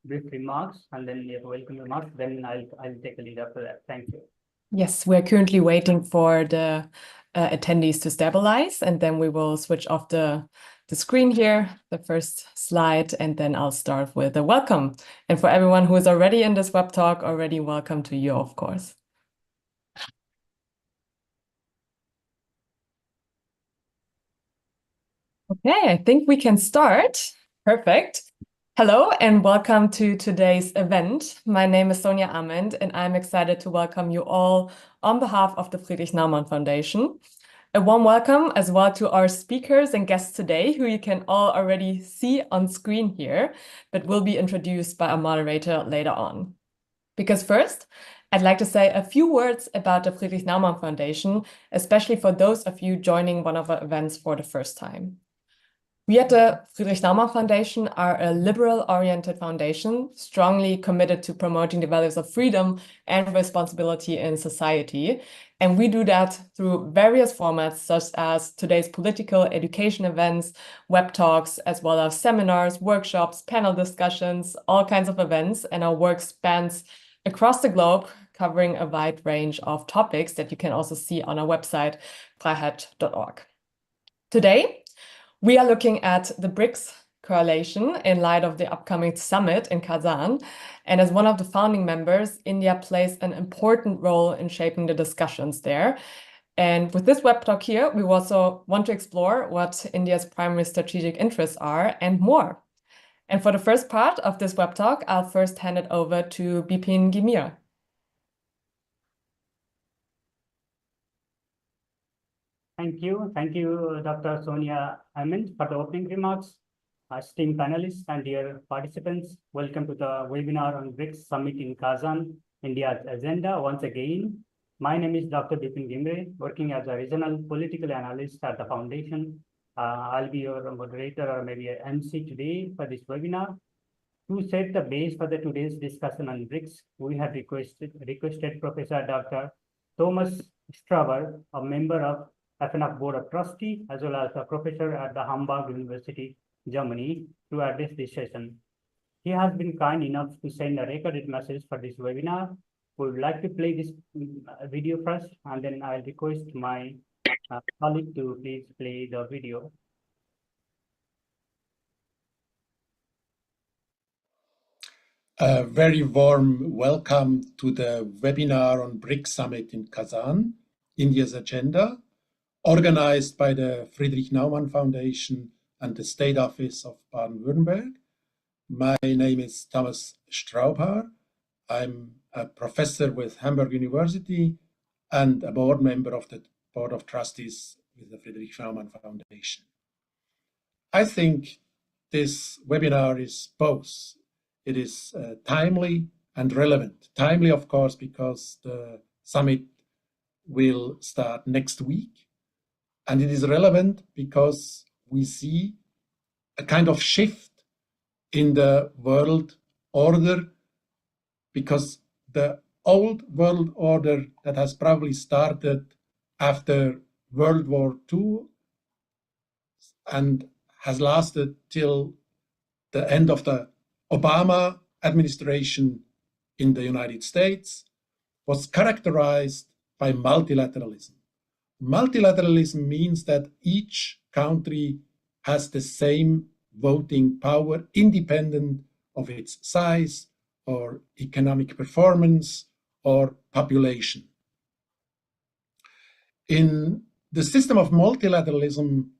brief remarks and then your welcome remarks. Then I'll take a lead after that. Thank you. Yes, we're currently waiting for the attendees to stabilize, and then we will switch off the screen here, the first slide, and then I'll start with a welcome. And for everyone who is already in this web talk, already welcome to you, of course. Okay, I think we can start. Perfect. Hello and welcome to today's event. My name is Sonja Amend and I'm excited to welcome you all on behalf of the Friedrich-Naumann Foundation. A warm welcome as well to our speakers and guests today, who you can all already see on screen here, but will be introduced by our moderator later on. Because first, I'd like to say a few words about the Friedrich-Naumann Foundation, especially for those of you joining one of our events for the first time. We at the Friedrich-Naumann Foundation are a liberal-oriented foundation, strongly committed to promoting the values of freedom and responsibility in society. And we do that through various formats, such as today's political education events, web talks, as well as seminars, workshops, panel discussions, all kinds of events. And our work spans across the globe, covering a wide range of topics that you can also see on our website, Freiheit.org. Today, we are looking at the BRICS coalition in light of the upcoming summit in Kazan. And as one of the founding members, India plays an important role in shaping the discussions there. And with this web talk here, we also want to explore what India's primary strategic interests are and more. And for the first part of this web talk, I'll first hand it over to Bipin Gimir. Thank you, Dr. Sonja Amend, for the opening remarks. Esteemed panelists and dear participants, welcome to the webinar on BRICS Summit in Kazan, India's agenda. Once again, my name is Dr. Bipin Gimre, working as a regional political analyst at the foundation. I'll be your moderator or maybe an MC today for this webinar. To set the base for the today's discussion on BRICS, we have requested Professor Dr. Thomas Strauber, a member of FNF Board of Trustees, as well as a professor at the Hamburg University, Germany, to address this session. He has been kind enough to send a recorded message for this webinar. We would like to play this video first, and then I'll request my colleague to please play the video. A very warm welcome to the webinar on BRICS Summit in Kazan, India's agenda, organized by the Friedrich-Naumann Foundation and the State Office of Baden-Württemberg. My name is Thomas Strauber. I'm a professor with Hamburg University and a board member of the Board of Trustees with the Friedrich-Naumann Foundation. I think this webinar is both. It is timely and relevant. Timely, of course, because the summit will start next week. And it is relevant because we see a kind of shift in the world order, because the old world order that has probably started after World War II and has lasted till the end of the Obama administration in the United States was characterized by multilateralism. Multilateralism means that each country has the same voting power independent of its size or economic performance or population. In the system of multilateralism,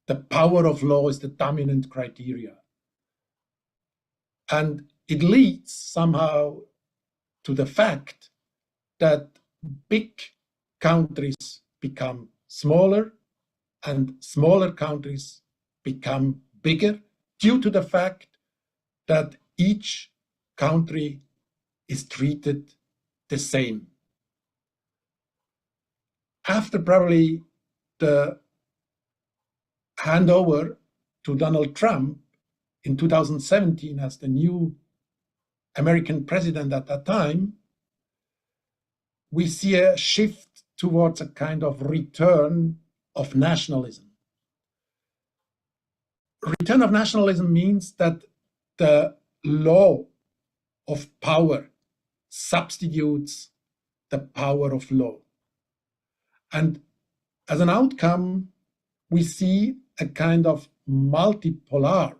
the power of law is the dominant criteria. And it leads somehow to the fact that big countries become smaller and smaller countries become bigger due to the fact that each country is treated the same. After probably the handover to Donald Trump in 2017 as the new American president at that time, we see a shift towards a kind of return of nationalism. Return of nationalism means that the law of power substitutes the power of law. And as an outcome, we see a kind of multipolar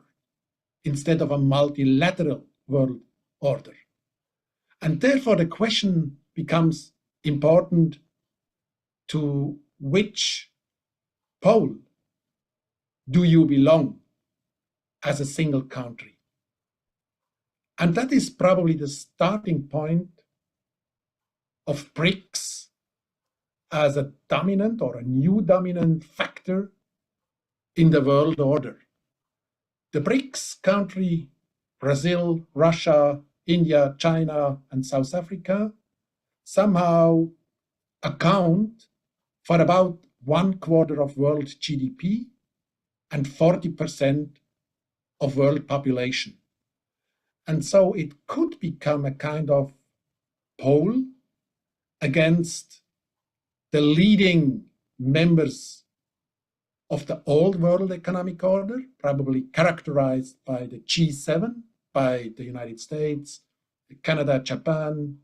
instead of a multilateral world order. And therefore, the question becomes important: to which pole do you belong as a single country? And that is probably the starting point of BRICS as a dominant or a new dominant factor in the world order. The BRICS country, Brazil, Russia, India, China, and South Africa, somehow account for about 1/4 of world GDP and 40% of world population. And so it could become a kind of pole against the leading members of the old world economic order, probably characterized by the G7, by the United States, Canada, Japan,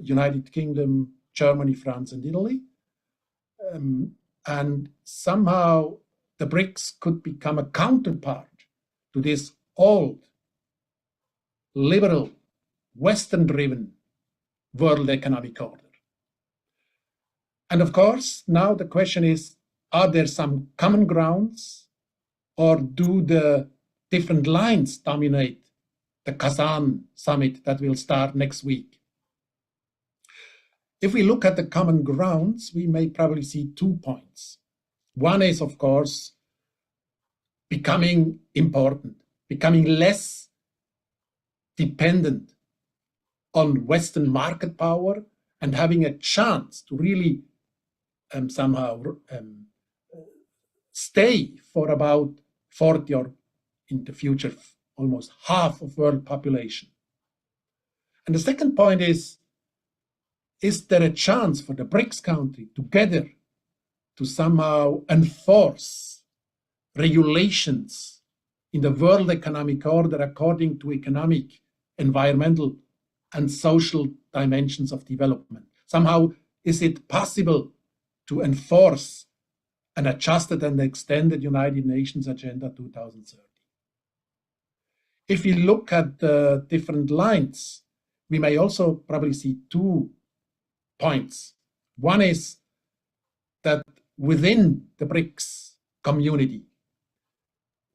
United Kingdom, Germany, France, and Italy. And somehow the BRICS could become a counterpart to this old, liberal, Western-driven world economic order. And of course, now the question is, are there some common grounds, or do the different lines dominate the Kazan summit that will start next week? If we look at the common grounds, we may probably see 2 points. One is, of course, becoming important, becoming less dependent on Western market power and having a chance to really somehow stay for about 40 or in the future almost half of world population. And the second point is there a chance for the BRICS country together to somehow enforce regulations in the world economic order according to economic, environmental, and social dimensions of development? Somehow, is it possible to enforce an adjusted and extended United Nations Agenda 2030? If we look at the different lines, we may also probably see 2 points. One is that within the BRICS community,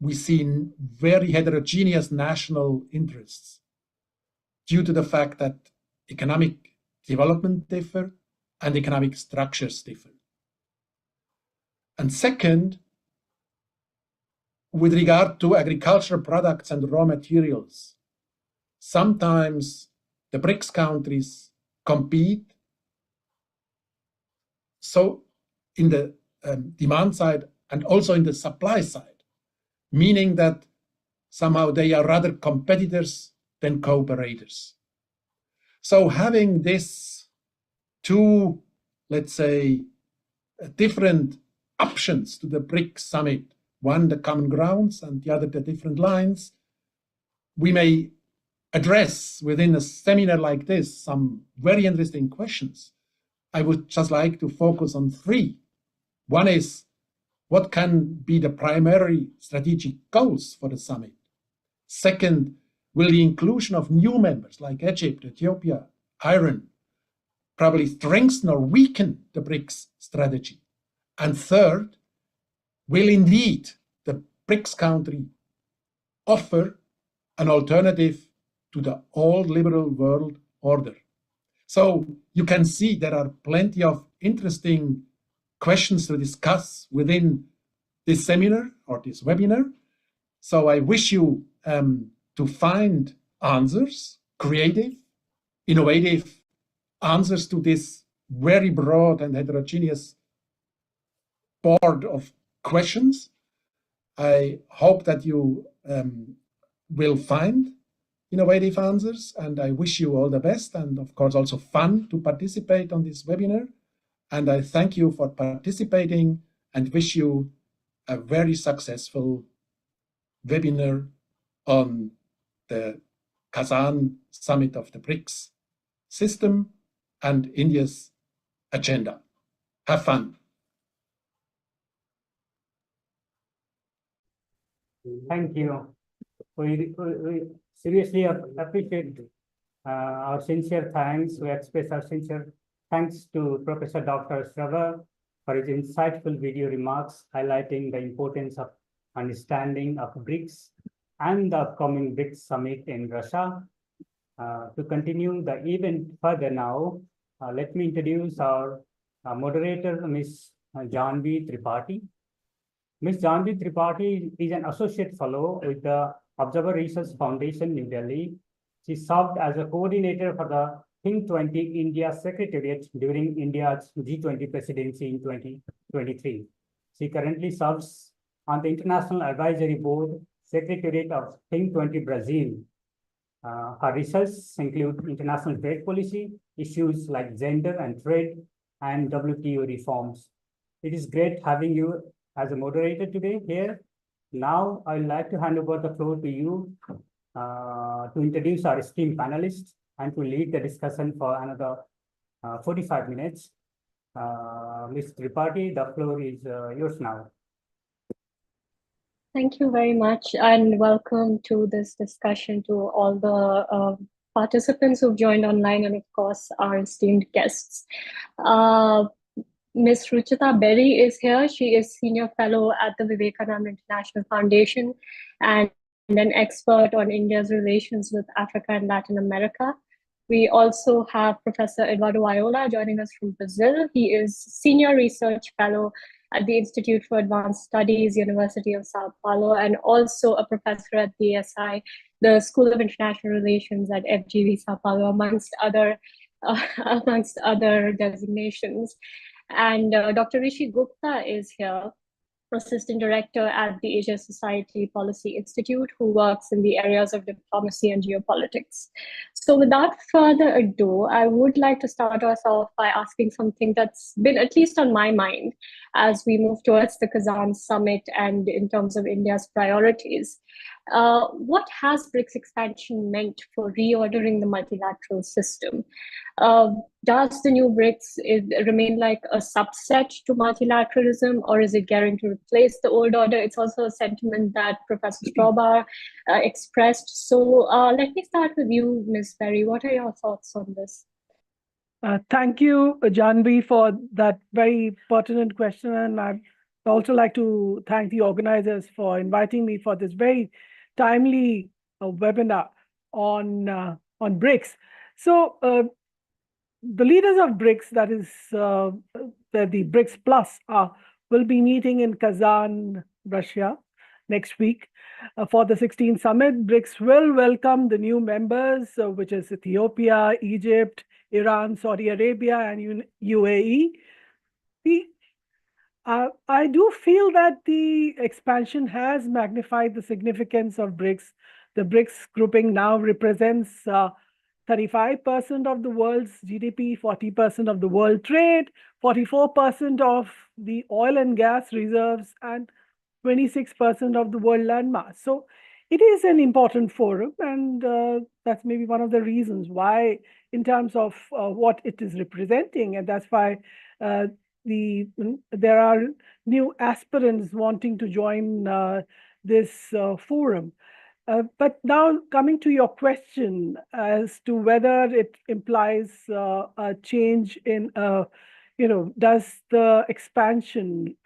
we see very heterogeneous national interests due to the fact that economic development differ and economic structures differ. And second, with regard to agricultural products and raw materials, sometimes the BRICS countries compete so in the demand side and also in the supply side, meaning that somehow they are rather competitors than cooperators. So having this 2, let's say, different options to the BRICS summit, one the common grounds and the other the different lines, we may address within a seminar like this some very interesting questions. I would just like to focus on 3. One is, what can be the primary strategic goals for the summit? Second, will the inclusion of new members like Egypt, Ethiopia, Iran probably strengthen or weaken the BRICS strategy? And third, will indeed the BRICS country offer an alternative to the old liberal world order? So you can see there are plenty of interesting questions to discuss within this seminar or this webinar. So I wish you to find answers, creative, innovative answers to this very broad and heterogeneous board of questions. I hope that you will find innovative answers, and I wish you all the best, and of course also fun to participate on this webinar. And I thank you for participating and wish you a very successful webinar on the Kazan summit of the BRICS system and India's agenda. Have fun. Thank you. We seriously appreciate our sincere thanks. We express our sincere thanks to Professor Dr. Shravar for his insightful video remarks highlighting the importance of understanding of BRICS and the upcoming BRICS Summit in Russia. To continue the event further now, let me introduce our moderator, Ms. Janvi Tripathi. Ms. Janvi Tripathi is an associate fellow with the Observer Research Foundation, New Delhi. She served as a coordinator for the Think 20 India Secretariat during India's G20 presidency in 2023. She currently serves on the International Advisory Board Secretariat of Think 20 Brazil. Her research include international trade policy, issues like gender and trade, and WTO reforms. It is great having you as a moderator today here. Now, I would like to hand over the floor to you to introduce our esteemed panelists and to lead the discussion for another 45 minutes. Ms. Tripathi, the floor is yours now. Thank you very much, and welcome to this discussion to all the participants who've joined online, and of course, our esteemed guests. Ms. Ruchita Berry is here. She is Senior Fellow at the Vivekananda International Foundation and an expert on India's relations with Africa and Latin America. We also have Professor Eduardo Viola joining us from Brazil. He is Senior Research Fellow at the Institute for Advanced Studies, University of Sao Paulo, and also a professor at the SI, the School of International Relations at FGV Sao Paulo, amongst other designations. And Dr. Rishi Gupta is here, Assistant Director at the Asia Society Policy Institute, who works in the areas of diplomacy and geopolitics. So without further ado, I would like to start us off by asking something that's been at least on my mind as we move towards the Kazan summit and in terms of India's priorities. What has BRICS expansion meant for reordering the multilateral system? Does the new BRICS remain like a subset to multilateralism, or is it gearing to replace the old order? It's also a sentiment that Professor Strawbar expressed. So let me start with you, Ms. Berry. What are your thoughts on this? Thank you, Janvi, for that very pertinent question. And I'd also like to thank the organizers for inviting me for this very timely webinar on BRICS. So the leaders of BRICS, that is the BRICS Plus, will be meeting in Kazan, Russia next week for the 16th summit. BRICS will welcome the new members, which is Ethiopia, Egypt, Iran, Saudi Arabia, and UAE. I do feel that the expansion has magnified the significance of BRICS. The BRICS grouping now represents 35% of the world's GDP, 40% of the world trade, 44% of the oil and gas reserves, and 26% of the world landmass. So it is an important forum, and that's maybe one of the reasons why, in terms of what it is representing, and that's why there are new aspirants wanting to join this forum. But now coming to your question as to whether it implies a change in, does the expansion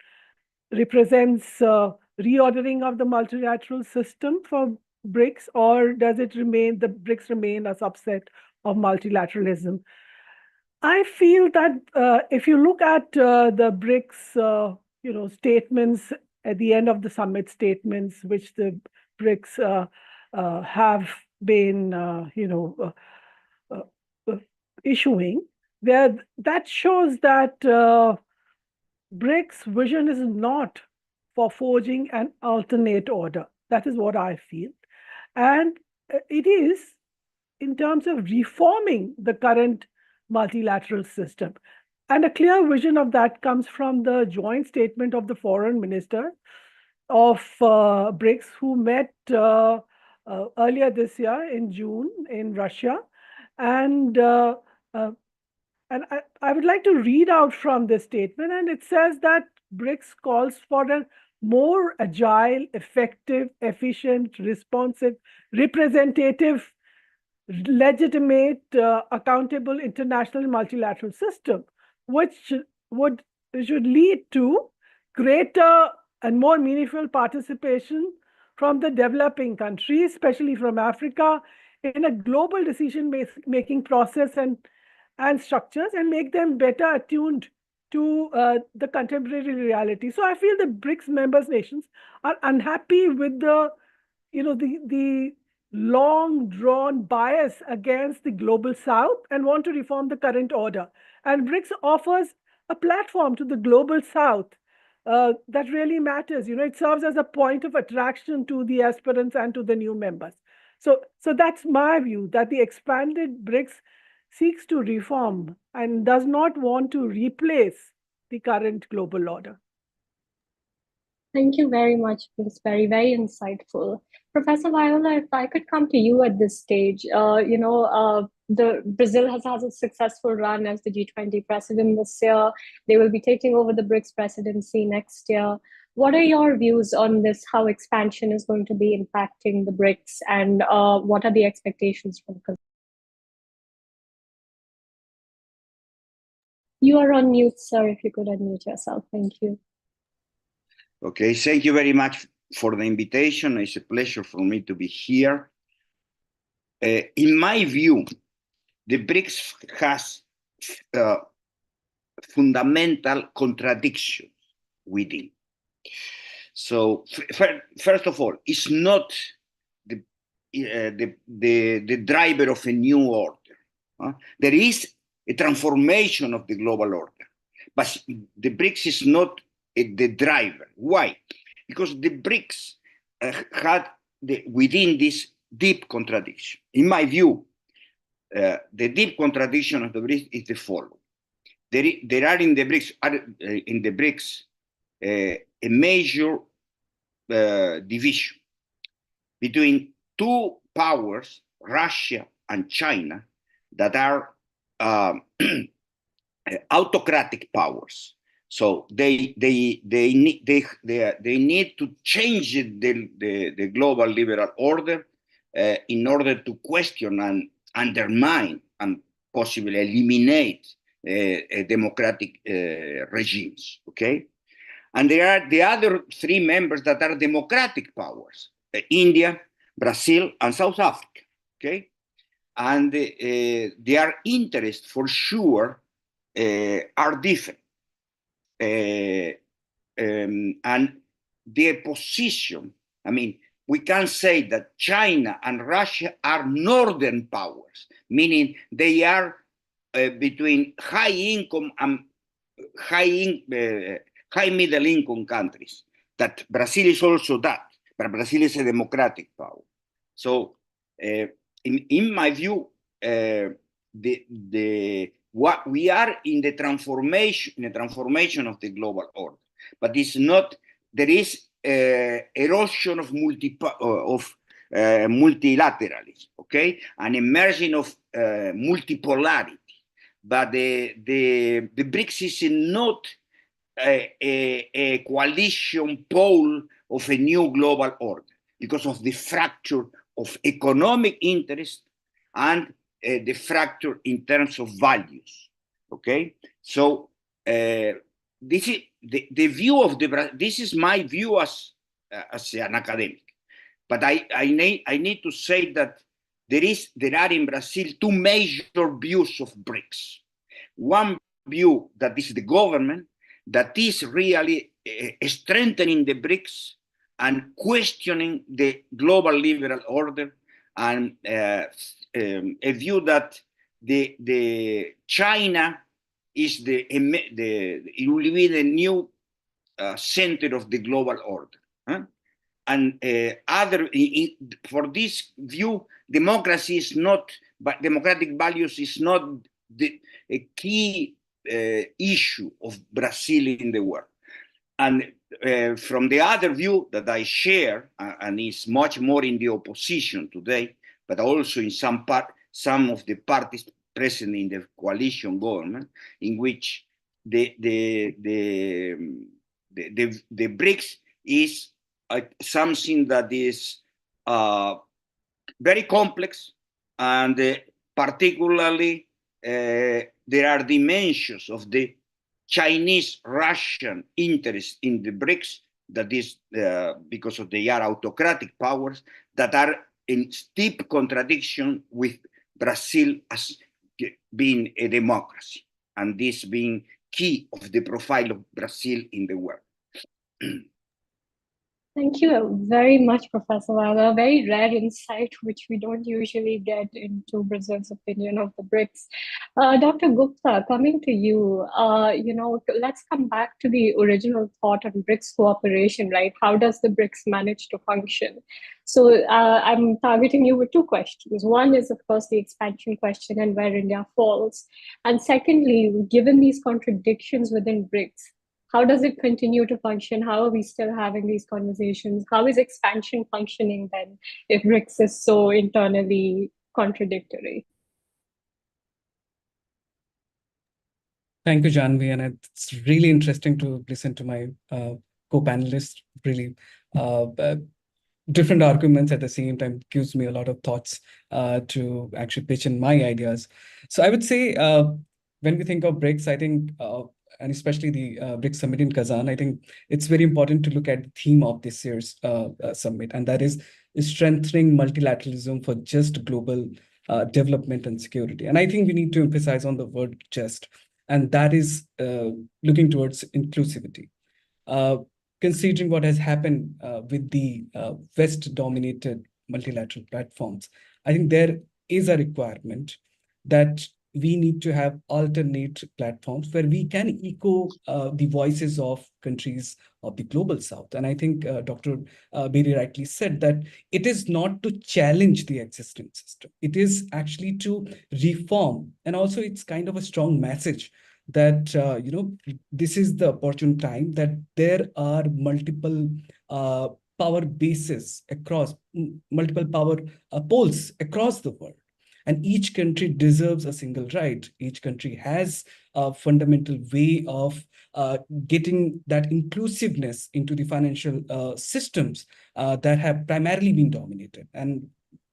represents reordering of the multilateral system for BRICS, or does it remain, the BRICS remain a subset of multilateralism? I feel that if you look at the BRICS, statements at the end of the summit statements, which the BRICS have been, issuing, that shows that BRICS' vision is not for forging an alternate order. That is what I feel. And it is in terms of reforming the current multilateral system. And a clear vision of that comes from the joint statement of the foreign minister of BRICS, who met earlier this year in June in Russia. And I would like to read out from this statement, and it says that BRICS calls for a more agile, effective, efficient, responsive, representative, legitimate, accountable international multilateral system, which should lead to greater and more meaningful participation from the developing countries, especially from Africa, in a global decision-making process and structures, and make them better attuned to the contemporary reality. So I feel the BRICS members nations are unhappy with the long drawn bias against the global south and want to reform the current order. And BRICS offers a platform to the global south that really matters. It serves as a point of attraction to the aspirants and to the new members. So that's my view, that the expanded BRICS seeks to reform and does not want to replace the current global order. Thank you very much. It was very, very insightful. Professor Viola, if I could come to you at this stage, Brazil has had a successful run as the G20 president this year. They will be taking over the BRICS presidency next year. What are your views on this, how expansion is going to be impacting the BRICS, and what are the expectations from Kazan? You are on mute, sir, if you could unmute yourself. Thank you. Okay, thank you very much for the invitation. It's a pleasure for me to be here. In my view, the BRICS has fundamental contradictions within. So first of all, it's not the driver of a new order. There is a transformation of the global order, but the BRICS is not the driver. Why? Because the BRICS had within this deep contradiction. In my view, the deep contradiction of the BRICS is the following. There are in the BRICS a major division between two powers, Russia and China, that are autocratic powers. So they need to change the global liberal order in order to question and undermine and possibly eliminate democratic regimes. Okay, and there are the other three members that are democratic powers: India, Brazil, and South Africa. Okay, and their interests for sure are different. And their position, I mean, we can say that China and Russia are northern powers, meaning they are between high income and high middle income countries. That Brazil is also that, but Brazil is a democratic power. So in my view, what we are in the transformation of the global order, but it's not. There is erosion of multilateralism, okay, an emerging of multipolarity. But the BRICS is not a coalition pole of a new global order because of the fracture of economic interest and the fracture in terms of values. Okay, so this is the view of this is my view as an academic, but I need to say that there are in Brazil two major views of BRICS. One view that is the government that is really strengthening the BRICS and questioning the global liberal order, and a view that the China is it will be the new center of the global order. And for this view, democracy is not, but democratic values is not a key issue of Brazil in the world. from the other view that I share, and is much more in the opposition today, but also in some of the parties present in the coalition government, in which the BRICS is something that is very complex, and particularly there are dimensions of the Chinese-Russian interest in the BRICS, that is because of they are autocratic powers that are in steep contradiction with Brazil as being a democracy, and this being key of the profile of Brazil in the world. Thank you very much, Professor Wala. A very rare insight, which we don't usually get into Brazil's opinion of the BRICS. Dr. Gupta, coming to you, let's come back to the original thought on BRICS cooperation, right? How does the BRICS manage to function? So I'm targeting you with two questions. One is, of course, the expansion question and where India falls. And secondly, given these contradictions within BRICS, how does it continue to function? How are we still having these conversations? How is expansion functioning then if BRICS is so internally contradictory? Thank you, Janvi. And it's really interesting to listen to my co-panelists. Really different arguments at the same time gives me a lot of thoughts to actually pitch in my ideas. So I would say when we think of BRICS, I think and especially the BRICS Summit in Kazan, I think it's very important to look at the theme of this year's summit, and that is strengthening multilateralism for just global development and security. And I think we need to emphasize on the word just, and that is looking towards inclusivity. Considering what has happened with the West-dominated multilateral platforms, I think there is a requirement that we need to have alternate platforms where we can echo the voices of countries of the global south. And I think Dr. Berry rightly said that it is not to challenge the existing system. It is actually to reform. And also it's kind of a strong message that, this is the opportune time that there are multiple power bases across, multiple power poles across the world. And each country deserves a single right. Each country has a fundamental way of getting that inclusiveness into the financial systems that have primarily been dominated. And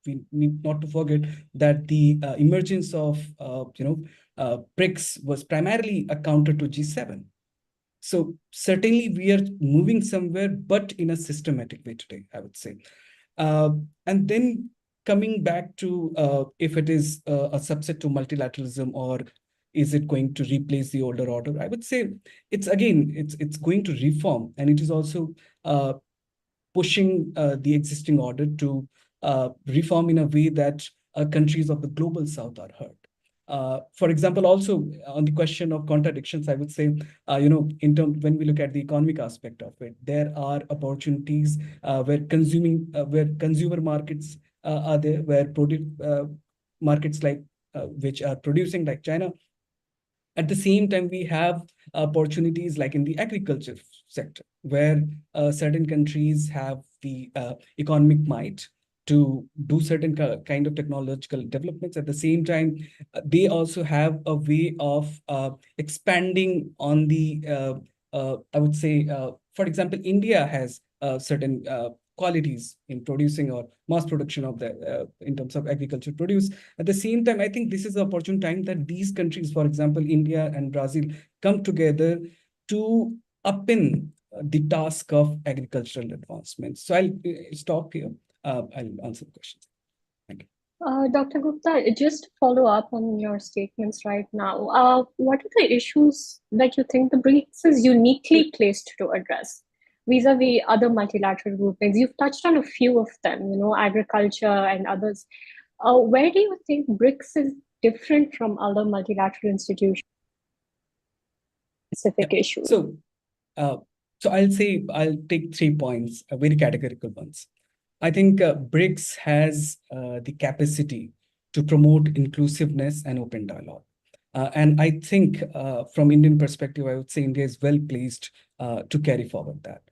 we need not to forget that the emergence of BRICS was primarily a counter to G7. So certainly we are moving somewhere, but in a systematic way today, I would say. And then coming back to if it is a subset to multilateralism, or is it going to replace the older order? I would say it's going to reform, and it is also pushing the existing order to reform in a way that countries of the global south are heard. For example, also on the question of contradictions, I would say, in terms when we look at the economic aspect of it, there are opportunities where consumer markets are there, where markets like which are producing, like China. At the same time, we have opportunities like in the agriculture sector, where certain countries have the economic might to do certain kind of technological developments. At the same time, they also have a way of expanding on the, I would say, for example, India has certain qualities in producing or mass production of the in terms of agriculture produce. At the same time, I think this is the opportune time that these countries, for example, India and Brazil, come together to upend the task of agricultural advancement. So I'll stop here. I'll answer the questions. Thank you. Dr. Gupta, just to follow up on your statements right now, what are the issues that you think the BRICS is uniquely placed to address vis-a-vis other multilateral groupings? You've touched on a few of them, agriculture and others. Where do you think BRICS is different from other multilateral institutions? Specific issues. So I'll say, I'll take 3 points, very categorical ones. I think BRICS has the capacity to promote inclusiveness and open dialogue. And I think from Indian perspective, I would say India is well placed to carry forward that.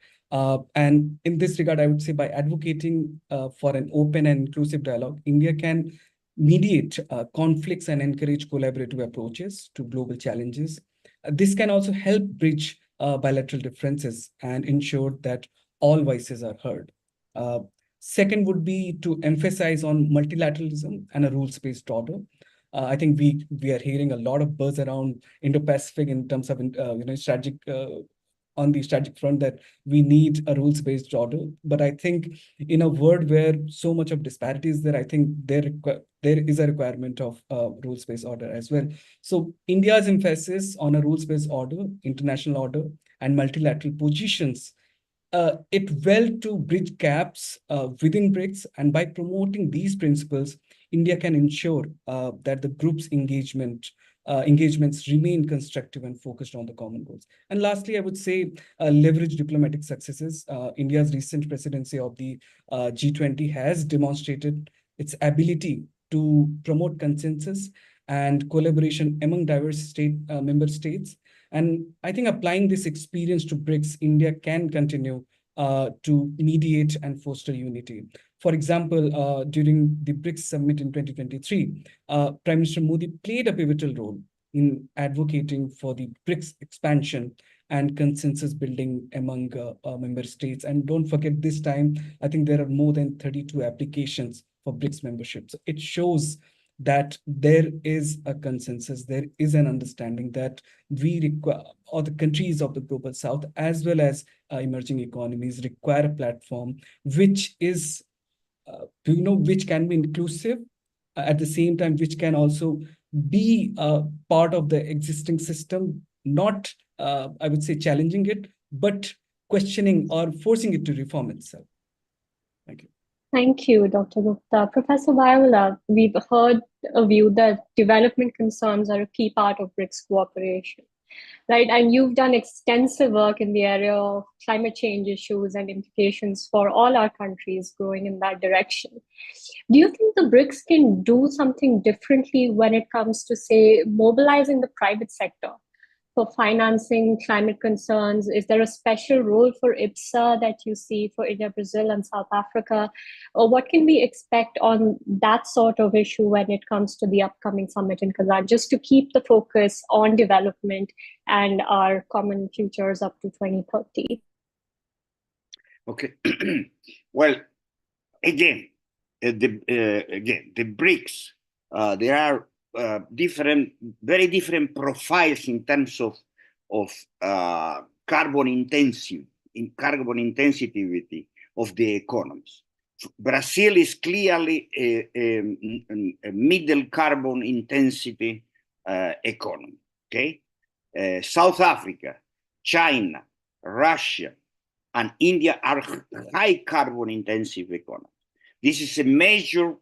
And in this regard, I would say by advocating for an open and inclusive dialogue, India can mediate conflicts and encourage collaborative approaches to global challenges. This can also help bridge bilateral differences and ensure that all voices are heard. Second would be to emphasize on multilateralism and a rules-based order. I think we are hearing a lot of buzz around Indo-Pacific in terms of strategic on the strategic front that we need a rules-based order. But I think in a world where so much of disparity is there, I think there is a requirement of rules-based order as well. So India's emphasis on a rules-based order, international order, and multilateral positions it well to bridge gaps within BRICS, and by promoting these principles, India can ensure that the group's engagements remain constructive and focused on the common goals. And lastly, I would say leverage diplomatic successes. India's recent presidency of the G20 has demonstrated its ability to promote consensus and collaboration among diverse member states. And I think applying this experience to BRICS, India can continue to mediate and foster unity. For example, during the BRICS Summit in 2023, Prime Minister Modi played a pivotal role in advocating for the BRICS expansion and consensus building among member states. And don't forget, this time, I think there are more than 32 applications for BRICS membership. So it shows that there is a consensus, there is an understanding that we require, or the countries of the global south, as well as emerging economies, require a platform which is, which can be inclusive, at the same time, which can also be part of the existing system, not, I would say, challenging it, but questioning or forcing it to reform itself. Thank you. Thank you, Dr. Gupta. Professor Viola, we've heard a view that development concerns are a key part of BRICS cooperation, right? And you've done extensive work in the area of climate change issues and implications for all our countries growing in that direction. Do you think the BRICS can do something differently when it comes to, say, mobilizing the private sector for financing climate concerns? Is there a special role for IPSA that you see for India, Brazil, and South Africa? Or what can we expect on that sort of issue when it comes to the upcoming summit in Kazan, just to keep the focus on development and our common futures up to 2030? Okay. Well, again, the BRICS, there are very different profiles in terms of carbon intensity of the economies. Brazil is clearly a middle carbon intensity economy. Okay, South Africa, China, Russia, and India are high carbon intensive economies. This is a major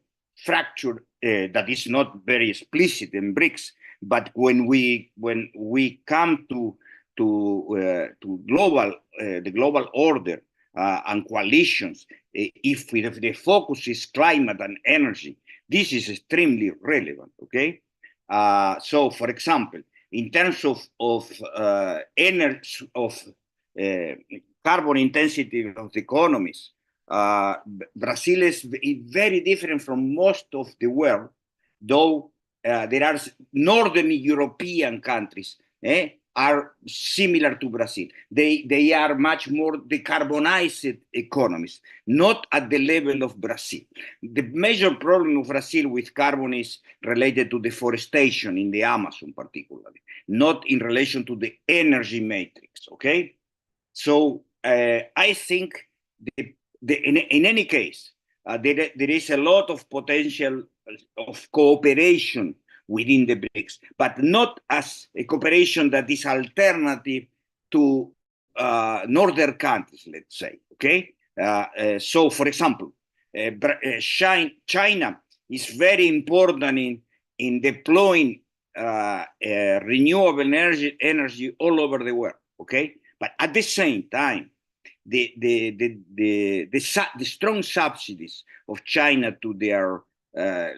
fracture that is not very explicit in BRICS, but when we come to the global order and coalitions, if the focus is climate and energy, this is extremely relevant. Okay, so for example, in terms of energy carbon intensity of the economies, Brazil is very different from most of the world, though there are Northern European countries are similar to Brazil. They are much more decarbonized economies, not at the level of Brazil. The major problem of Brazil with carbon is related to deforestation in the Amazon particularly, not in relation to the energy matrix, okay? So I think in any case, there is a lot of potential of cooperation within the BRICS, but not as a cooperation that is alternative to northern countries, let's say, okay? So, for example, China is very important in deploying renewable energy all over the world, okay? But at the same time, the strong subsidies of China to their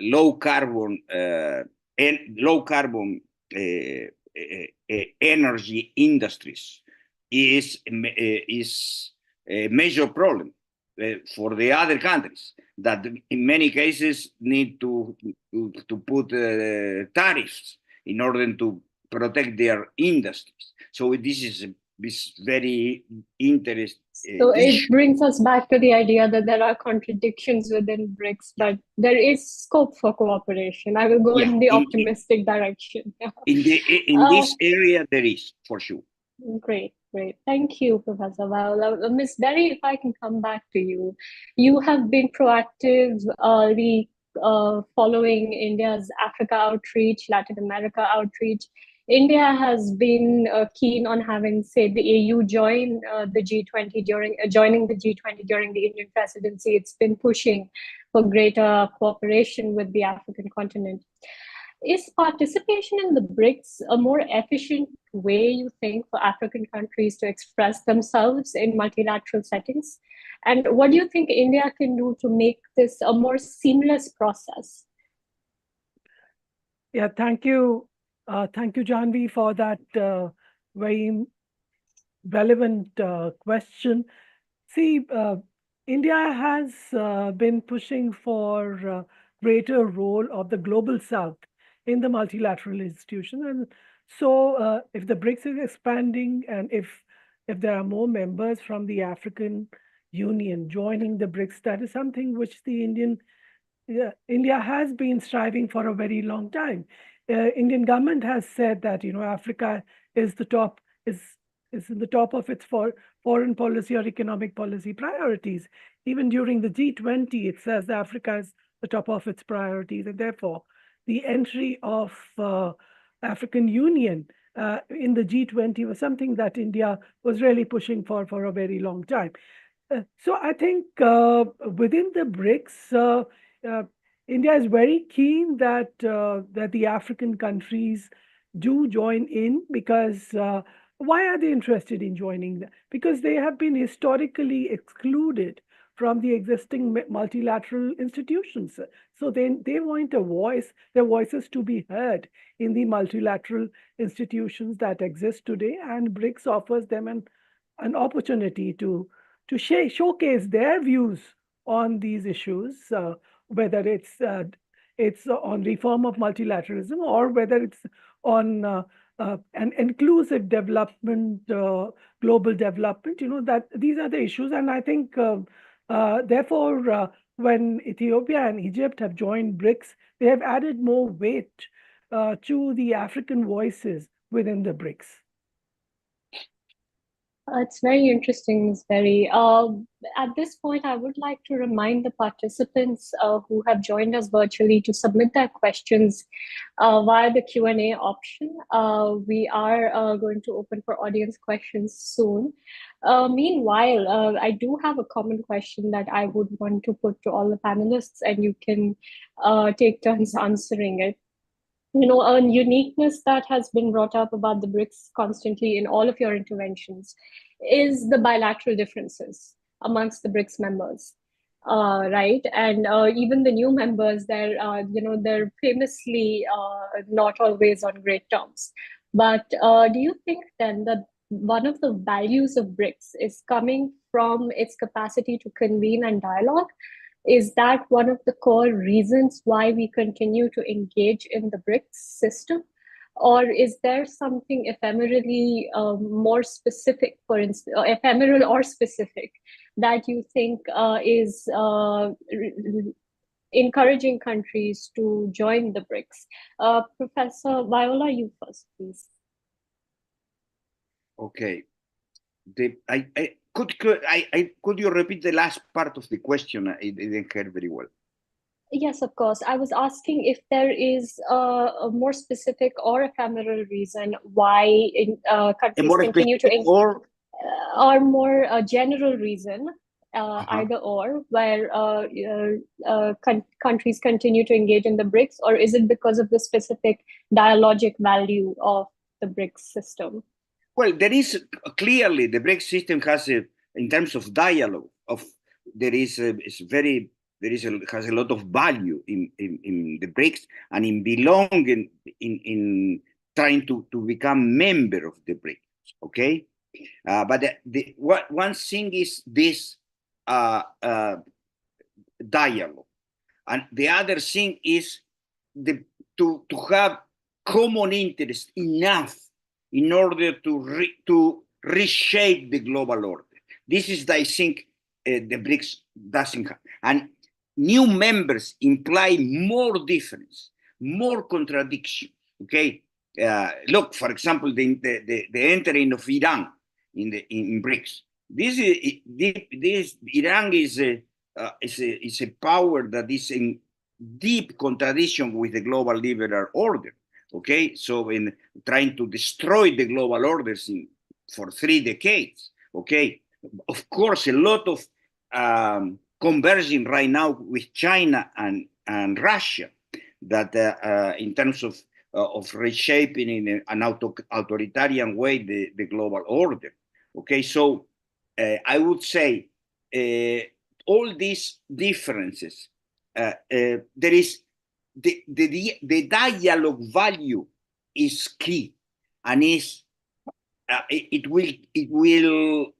low carbon energy industries is a major problem for the other countries that in many cases need to put tariffs in order to protect their industries. So this is very interesting. So it brings us back to the idea that there are contradictions within BRICS, but there is scope for cooperation. I will go in the optimistic direction. In this area, there is, for sure. Great. Thank you, Professor Viola. Ms. Berry, if I can come back to you. You have been proactively following India's Africa outreach, Latin America outreach. India has been keen on having, say, the AU join the G20 joining the G20 during the Indian presidency. It's been pushing for greater cooperation with the African continent. Is participation in the BRICS a more efficient way, you think, for African countries to express themselves in multilateral settings? And what do you think India can do to make this a more seamless process? Yeah, thank you. Thank you, Janvi, for that very relevant question. See, India has been pushing for greater role of the global South in the multilateral institution. And so if the BRICS is expanding and if there are more members from the African Union joining the BRICS, that is something which the India has been striving for a very long time. Indian government has said that, Africa is in the top of its foreign policy or economic policy priorities. Even during the G20, it says that Africa is the top of its priorities, and therefore the entry of African Union in the G20 was something that India was really pushing for a very long time. So I think within the BRICS, India is very keen that the African countries do join in, because why are they interested in joining? Because they have been historically excluded from the existing multilateral institutions. So they want their voices to be heard in the multilateral institutions that exist today, and BRICS offers them an opportunity to showcase their views on these issues, whether it's on reform of multilateralism or whether it's on an inclusive development, global development. That these are the issues, and I think therefore when Ethiopia and Egypt have joined BRICS, they have added more weight to the African voices within the BRICS. It's very interesting, Ms. Berry. At this point, I would like to remind the participants who have joined us virtually to submit their questions via the Q&A option. We are going to open for audience questions soon. Meanwhile, I do have a common question that I would want to put to all the panelists, and you can take turns answering it. A uniqueness that has been brought up about the BRICS constantly in all of your interventions is the bilateral differences amongst the BRICS members, right? And even the new members, they're famously not always on great terms. But do you think then that one of the values of BRICS is coming from its capacity to convene and dialogue? Is that one of the core reasons why we continue to engage in the BRICS system? Or is there something ephemerally more specific, for instance, ephemeral or specific, that you think is encouraging countries to join the BRICS? Professor Viola, you first, please. Okay. Could you repeat the last part of the question? I didn't hear very well. Yes, of course. I was asking if there is a more specific or ephemeral reason why countries continue to or more a general reason, either or, where countries continue to engage in the BRICS, or is it because of the specific dialogic value of the BRICS system? Well, there is clearly the BRICS system has in terms of dialogue, has a lot of value in the BRICS and in belonging in trying to become member of the BRICS. Okay, But one thing is this dialogue, and the other thing is to have common interest enough in order to reshape the global order. This is, I think, the BRICS doesn't have. And new members imply more difference, more contradiction. Okay, look, for example, the entering of Iran in BRICS. This Iran is a power that is in deep contradiction with the global liberal order. Okay, so in trying to destroy the global orders for 3 decades. Okay, of course, a lot of converging right now with China and Russia, that in terms of reshaping in an authoritarian way the global order. Okay, so I would say all these differences, there is the dialogue value is key, and it will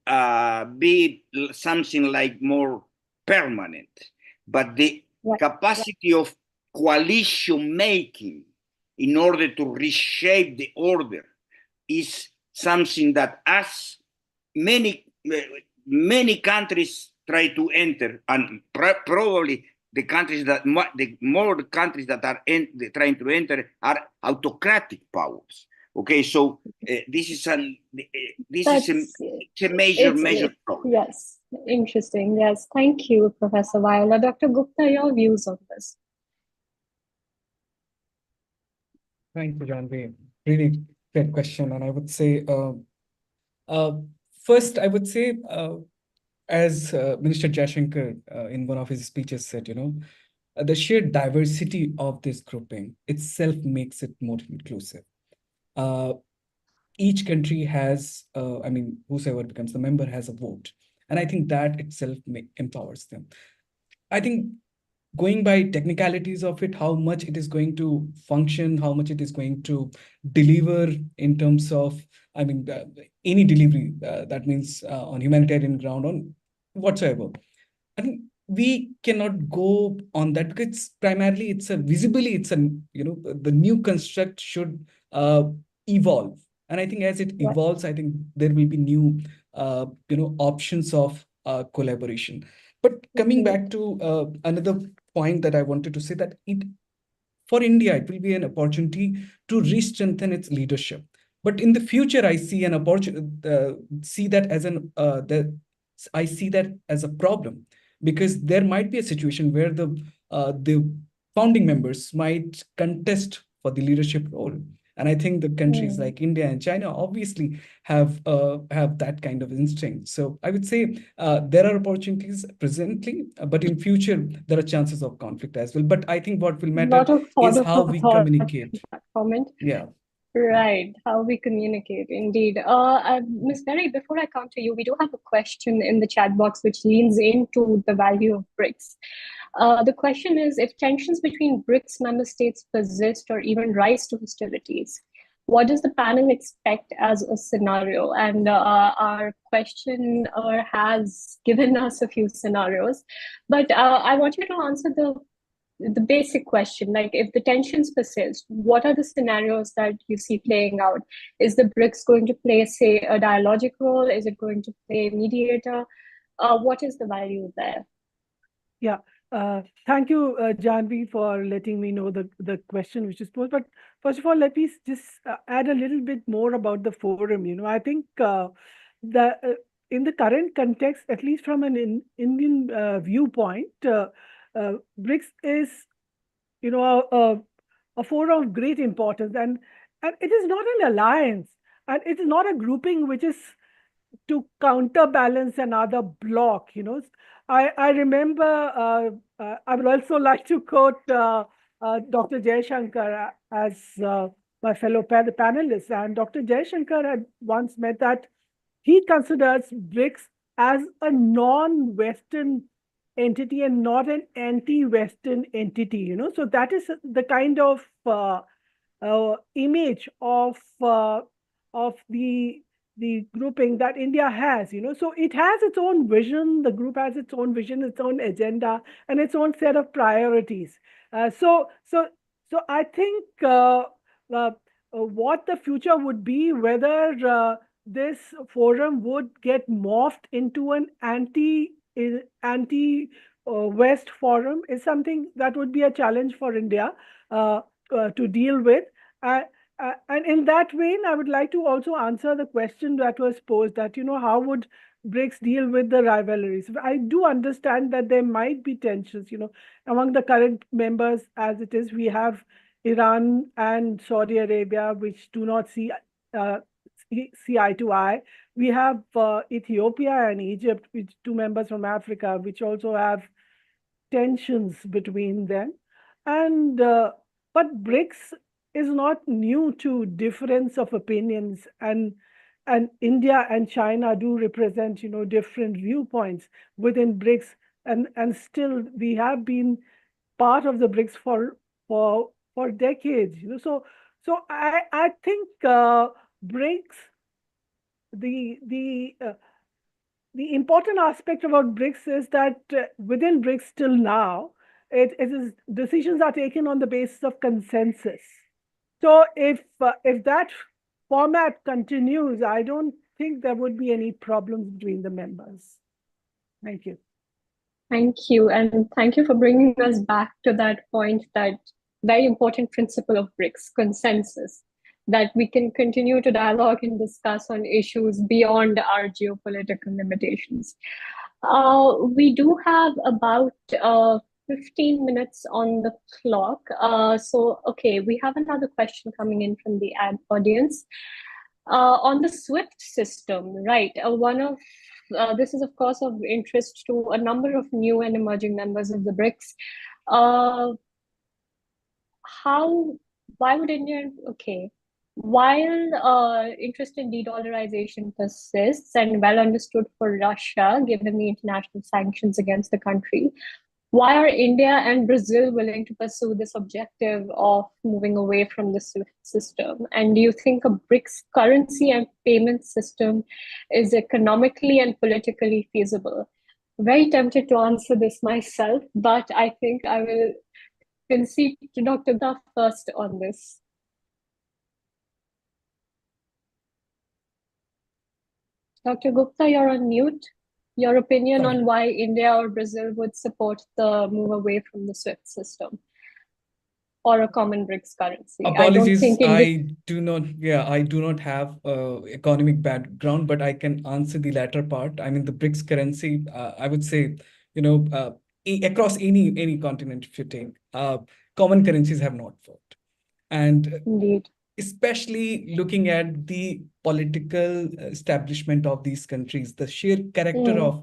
be something like more permanent, but the capacity of coalition making in order to reshape the order is something that, as many countries try to enter, and probably the countries that more countries that are trying to enter are autocratic powers. Okay, so this is a major problem. Yes, interesting. Yes, thank you, Professor Viola. Dr. Gupta, your views on this? Thank you, Janvi. Really great question. And I would say, first, I would say, as Minister Jaishankar in one of his speeches said, the sheer diversity of this grouping itself makes it more inclusive. Each country has, whosoever becomes the member has a vote. And I think that itself empowers them. I think going by technicalities of it, how much it is going to function, how much it is going to deliver in terms of, any delivery, that means on humanitarian ground, on whatsoever. I think we cannot go on that because primarily the new construct should evolve. And I think as it evolves, I think there will be new, options of collaboration. But coming back to another point that I wanted to say, that for India, it will be an opportunity to re-strengthen its leadership. But in the future, I see an opportunity, I see that as a problem, because there might be a situation where the founding members might contest for the leadership role. And I think the countries like India and China obviously have that kind of instinct. So I would say there are opportunities presently, but in future, there are chances of conflict as well. But I think what will matter is how we communicate. Comment. Yeah. Right, how we communicate, indeed. Ms. Berry, before I come to you, we do have a question in the chat box which leans into the value of BRICS. The question is, if tensions between BRICS member states persist or even rise to hostilities, what does the panel expect as a scenario? And our questioner has given us a few scenarios, but I want you to answer the basic question, like if the tensions persist, what are the scenarios that you see playing out? Is the BRICS going to play, say, a dialogic role? Is it going to play a mediator? What is the value there? Yeah, thank you, Janvi, for letting me know the question which is posed. But first of all, let me just add a little bit more about the forum. I think in the current context, at least from an Indian viewpoint, BRICS is, a forum of great importance, and it is not an alliance, and it is not a grouping which is to counterbalance another bloc. I remember. I would also like to quote Dr. Jaishankar as my fellow panelist, and Dr. Jaishankar had once meant that he considers BRICS as a non-Western entity and not an anti-Western entity. So that is the kind of image of the the grouping that India has, So it has its own vision, the group has its own vision, its own agenda, and its own set of priorities. So I think what the future would be, whether this forum would get morphed into an anti-West forum, is something that would be a challenge for India to deal with. And in that vein, I would like to also answer the question that was posed that, how would BRICS deal with the rivalries? I do understand that there might be tensions, among the current members as it is. We have Iran and Saudi Arabia, which do not see eye to eye. We have Ethiopia and Egypt, which two members from Africa, which also have tensions between them. And but BRICS is not new to difference of opinions, and India and China do represent different viewpoints within BRICS, and still we have been part of the BRICS for decades. So I think BRICS, the important aspect about BRICS is that within BRICS till now, it is decisions are taken on the basis of consensus. So if that format continues, I don't think there would be any problems between the members. Thank you. Thank you. And thank you for bringing us back to that point, that very important principle of BRICS, consensus, that we can continue to dialogue and discuss on issues beyond our geopolitical limitations. We do have about 15 minutes on the clock. Okay, we have another question coming in from the audience. On the SWIFT system, right? This is, of course, of interest to a number of new and emerging members of the BRICS. Why would India, while interest in de-dollarization persists and well understood for Russia, given the international sanctions against the country, why are India and Brazil willing to pursue this objective of moving away from the SWIFT system? And do you think a BRICS currency and payment system is economically and politically feasible? Very tempted to answer this myself, but I think I will concede to Dr. Gupta first on this. Dr. Gupta, you're on mute. Your opinion on why India or Brazil would support the move away from the SWIFT system or a common BRICS currency? Apologies, I do not have economic background, but I can answer the latter part. I mean, the BRICS currency, I would say, across any continent, if you take, common currencies have not worked. And indeed, especially looking at the political establishment of these countries, the sheer character of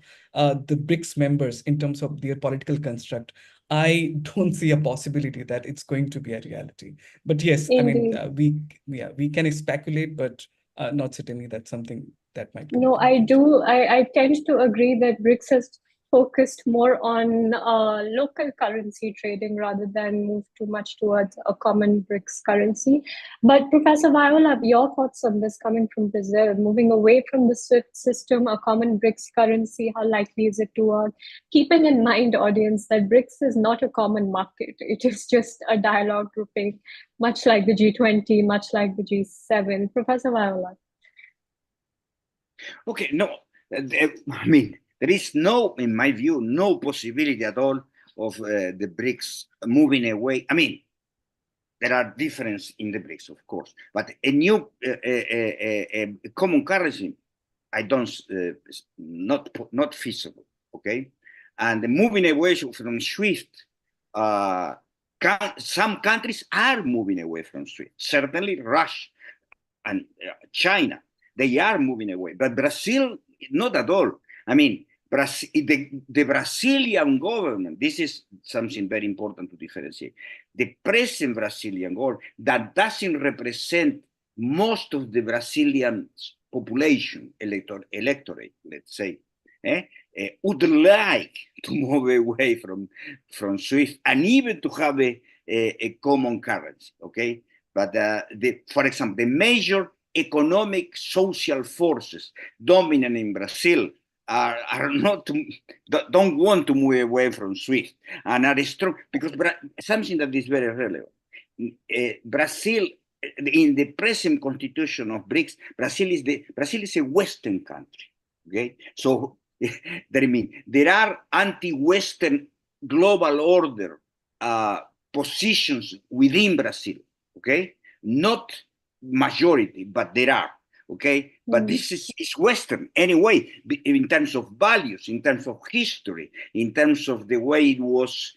the BRICS members in terms of their political construct, I don't see a possibility that it's going to be a reality. But yes, indeed. I mean, we can speculate, but not certainly that's something that might come. No, I do. I tend to agree that BRICS has focused more on local currency trading rather than move too much towards a common BRICS currency. But Professor Viola, your thoughts on this coming from Brazil, moving away from the SWIFT system, a common BRICS currency, how likely is it to work? Keeping in mind, audience, that BRICS is not a common market. It is just a dialogue grouping, much like the G20, much like the G7. Professor Viola. Okay, no, I mean, there is no, in my view, no possibility at all of the BRICS moving away. I mean, there are differences in the BRICS, of course, but a new common currency, I don't, not feasible, okay? And moving away from SWIFT, some countries are moving away from SWIFT. Certainly Russia and China, they are moving away, but Brazil, not at all. I mean, the Brazilian government, this is something very important to differentiate. The present Brazilian government that doesn't represent most of the Brazilian population, electorate, let's say, would like to move away from SWIFT and even to have a common currency, okay? But for example, the major economic social forces dominant in Brazil are not don't want to move away from SWIFT and are strong, because something that is very relevant. Brazil, in the present constitution of BRICS, Brazil is a Western country. Okay, so there are anti-Western global order positions within Brazil. Okay, not majority, but there are. Okay, but this is Western anyway, in terms of values, in terms of history, in terms of the way it was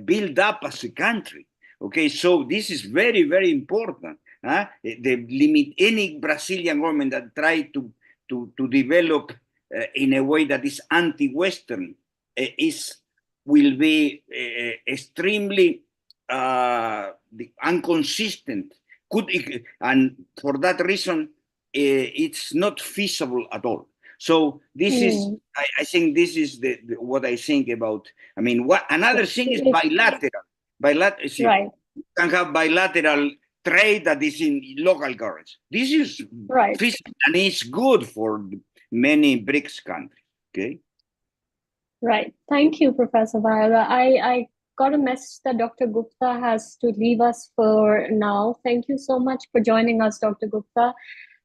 built up as a country. Okay, so this is very, very important. The limit any Brazilian government that try to develop in a way that is anti-Western will be extremely inconsistent. And for that reason, it's not feasible at all. So this is, I think this is what I think about. I mean, another thing is bilateral. Right. You can have bilateral trade that is in local currency. This is feasible and it's good for many BRICS countries. Okay. Right. Thank you, Professor Viola. I got a message that Dr. Gupta has to leave us for now. Thank you so much for joining us, Dr. Gupta.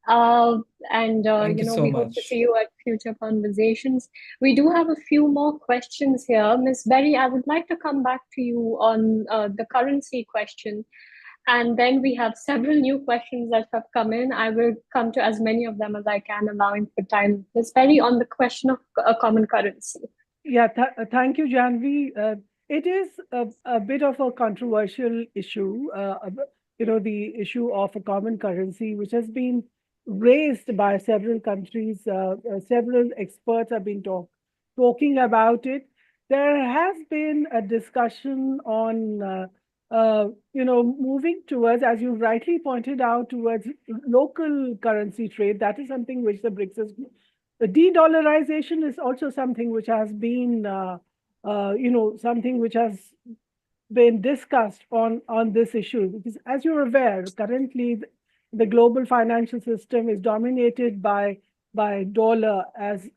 Thank you so we much. hope to see you at future conversations. We do have a few more questions here. Ms. Berry, I would like to come back to you on the currency question. And then we have several new questions that have come in. I will come to as many of them as I can, allowing for time. Ms. Berry, on the question of a common currency. Yeah, thank you, Janvi. It is a bit of a controversial issue, the issue of a common currency, which has been raised by several countries. Several experts have been talking about it. There has been a discussion on, moving towards, as you rightly pointed out, towards local currency trade. That is something which the BRICS has. The de-dollarization is also something which has been, something which has been discussed on this issue. Because as you're aware, currently the global financial system is dominated by dollar as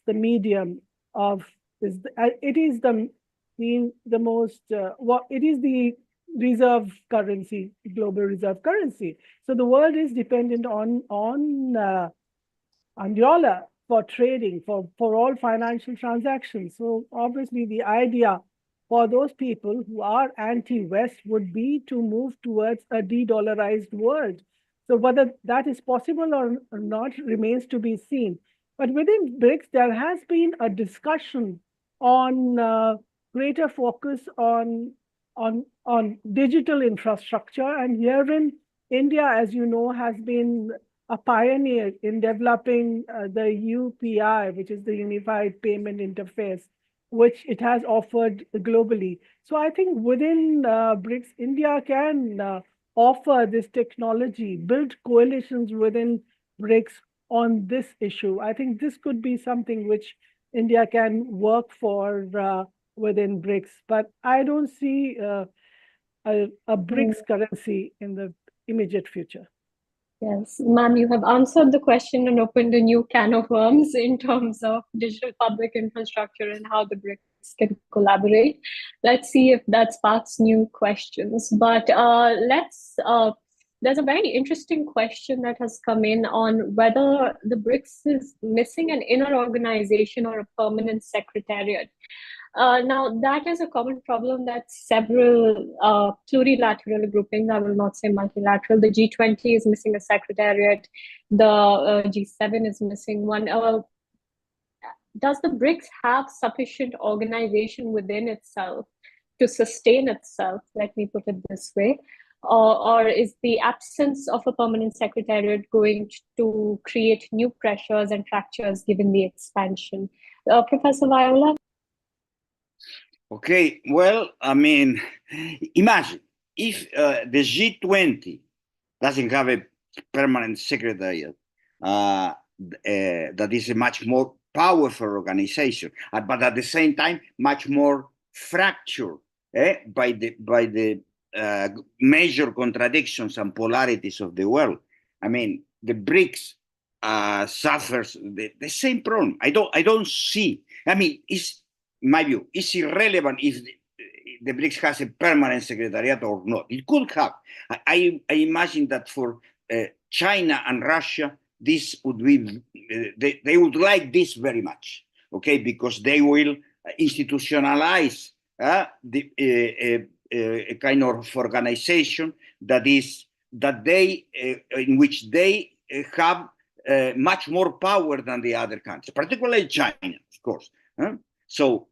the medium of it is the reserve currency, global reserve currency. So the world is dependent on dollar for trading, for all financial transactions. So obviously the idea for those people who are anti-West would be to move towards a de-dollarized world. So whether that is possible or not remains to be seen. But within BRICS, there has been a discussion on greater focus on digital infrastructure. And herein, India, as you know, has been a pioneer in developing the UPI, which is the Unified Payment Interface, which it has offered globally. So I think within BRICS, India can offer this technology, build coalitions within BRICS on this issue. I think this could be something which India can work for within BRICS. But I don't see a BRICS currency in the immediate future. Yes, ma'am, you have answered the question and opened a new can of worms in terms of digital public infrastructure and how the BRICS can collaborate. Let's see if that sparks new questions. But there's a very interesting question that has come in on whether the BRICS is missing an inner organization or a permanent secretariat. Now, that is a common problem that several plurilateral groupings, I will not say multilateral, the G20 is missing a secretariat, the G7 is missing one. Does the BRICS have sufficient organization within itself to sustain itself, let me put it this way, or is the absence of a permanent secretariat going to create new pressures and fractures given the expansion? Professor Viola? Okay, well, I mean, imagine if the G20 doesn't have a permanent secretariat, that is a much more powerful organization, but at the same time, much more fractured by the major contradictions and polarities of the world. I mean, the BRICS suffers the same problem. I don't see. I mean, it's in my view, it's irrelevant if the BRICS has a permanent secretariat or not. It could have. I imagine that for China and Russia, this would be they would like this very much. Okay, because they will institutionalize a kind of organization in which they have much more power than the other countries, particularly China, of course. So,